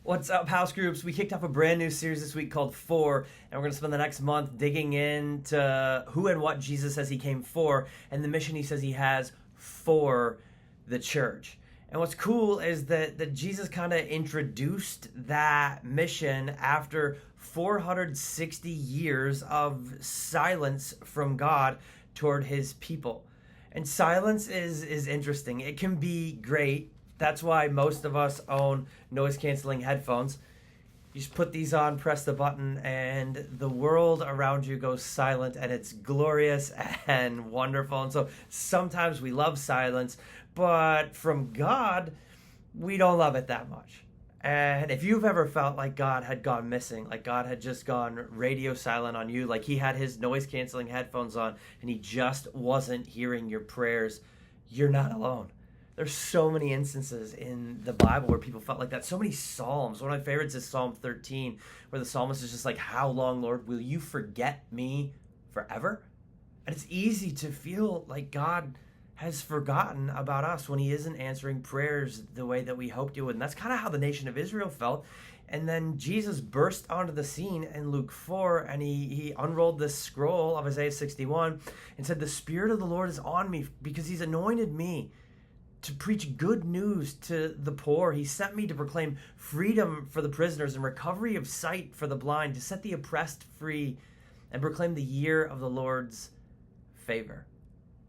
What's up, house groups? We kicked off a brand new series this week called For, and we're going to spend the next month digging into who and what Jesus says he came for and the mission he says he has for the church. And what's cool is that Jesus kind of introduced that mission after 460 years of silence from God toward his people. And silence is interesting. It can be great. That's why most of us own noise-canceling headphones. You just put these on, press the button, and the world around you goes silent, and it's glorious and wonderful. And so sometimes we love silence, but from God, we don't love it that much. And if you've ever felt like God had gone missing, like God had just gone radio silent on you, like he had his noise-canceling headphones on, and he just wasn't hearing your prayers, you're not alone. There's so many instances in the Bible where people felt like that. So many Psalms. One of my favorites is Psalm 13, where the psalmist is just like, how long, Lord, will you forget me forever? And it's easy to feel like God has forgotten about us when he isn't answering prayers the way that we hoped he would. And that's kind of how the nation of Israel felt. And then Jesus burst onto the scene in Luke 4, and he unrolled this scroll of Isaiah 61 and said, the Spirit of the Lord is on me because he's anointed me to preach good news to the poor. He sent me to proclaim freedom for the prisoners and recovery of sight for the blind, to set the oppressed free and proclaim the year of the Lord's favor.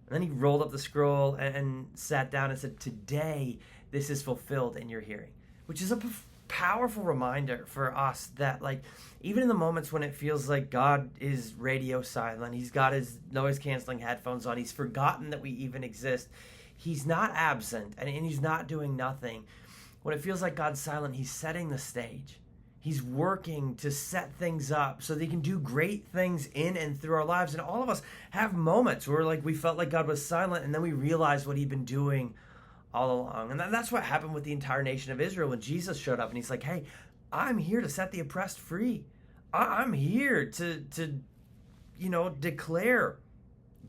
And then he rolled up the scroll and sat down and said, today this is fulfilled in your hearing, which is a powerful reminder for us that, like, even in the moments when it feels like God is radio silent, he's got his noise canceling headphones on, he's forgotten that we even exist, he's not absent, and he's not doing nothing. When it feels like God's silent, he's setting the stage. He's working to set things up so that he can do great things in and through our lives. And all of us have moments where we felt like God was silent, and then we realized what he'd been doing all along. And that's what happened with the entire nation of Israel when Jesus showed up, and he's like, hey, I'm here to set the oppressed free. I'm here to declare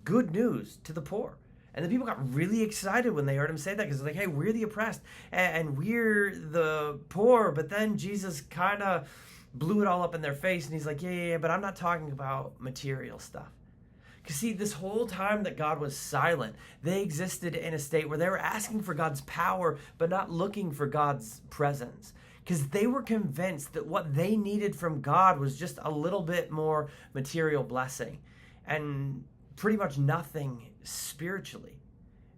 good news to the poor. And the people got really excited when they heard him say that, because they're like, hey, we're the oppressed and we're the poor. But then Jesus kind of blew it all up in their face, and he's like, yeah, but I'm not talking about material stuff. Because see, this whole time that God was silent, they existed in a state where they were asking for God's power, but not looking for God's presence. Because they were convinced that what they needed from God was just a little bit more material blessing and pretty much nothing spiritually.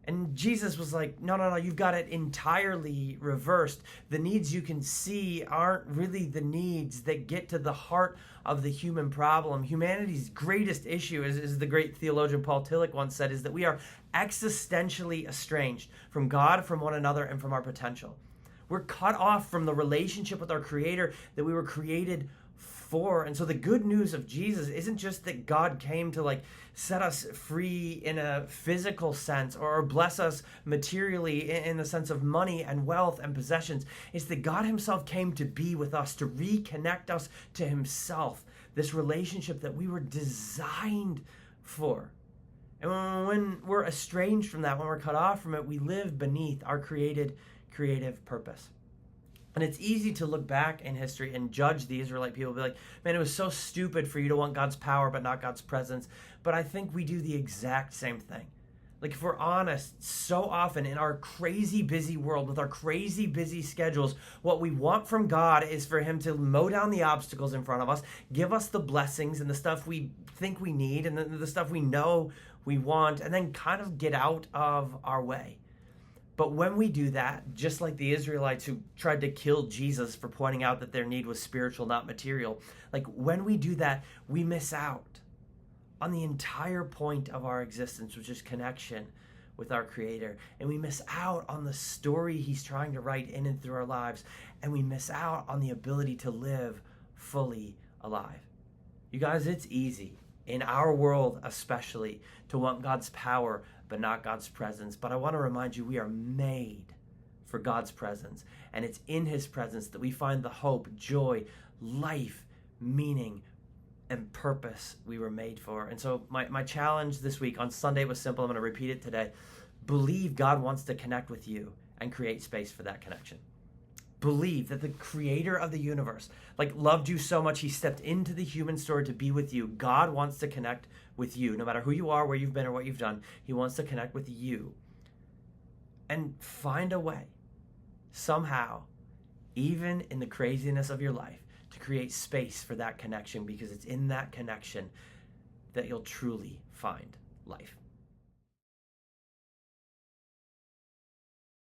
And Jesus was like, no, you've got it entirely reversed. The needs you can see aren't really the needs that get to the heart of the human problem. Humanity's greatest issue, as the great theologian Paul Tillich once said, is that we are existentially estranged from God, from one another, and from our potential. We're cut off from the relationship with our Creator that we were created for. And so the good news of Jesus isn't just that God came to set us free in a physical sense or bless us materially in the sense of money and wealth and possessions. It's that God himself came to be with us, to reconnect us to himself, this relationship that we were designed for. And when we're estranged from that, when we're cut off from it, we live beneath our creative purpose. And it's easy to look back in history and judge the Israelite people, be like, man, it was so stupid for you to want God's power but not God's presence. But I think we do the exact same thing. Like, if we're honest, so often in our crazy busy world with our crazy busy schedules, what we want from God is for him to mow down the obstacles in front of us, give us the blessings and the stuff we think we need and the stuff we know we want, and then kind of get out of our way. But when we do that, just like the Israelites who tried to kill Jesus for pointing out that their need was spiritual, not material, when we do that, we miss out on the entire point of our existence, which is connection with our Creator. And we miss out on the story he's trying to write in and through our lives. And we miss out on the ability to live fully alive. You guys, it's easy, in our world especially, to want God's power but not God's presence. But I want to remind you, we are made for God's presence. And it's in his presence that we find the hope, joy, life, meaning, and purpose we were made for. And so my challenge this week on Sunday was simple. I'm going to repeat it today. Believe God wants to connect with you and create space for that connection. believe that the creator of the universe like loved you so much he stepped into the human story to be with you. God wants to connect with you, no matter who you are, where you've been, or what you've done. He wants to connect with you. And find a way, somehow, even in the craziness of your life, to create space for that connection, because it's in that connection that you'll truly find life.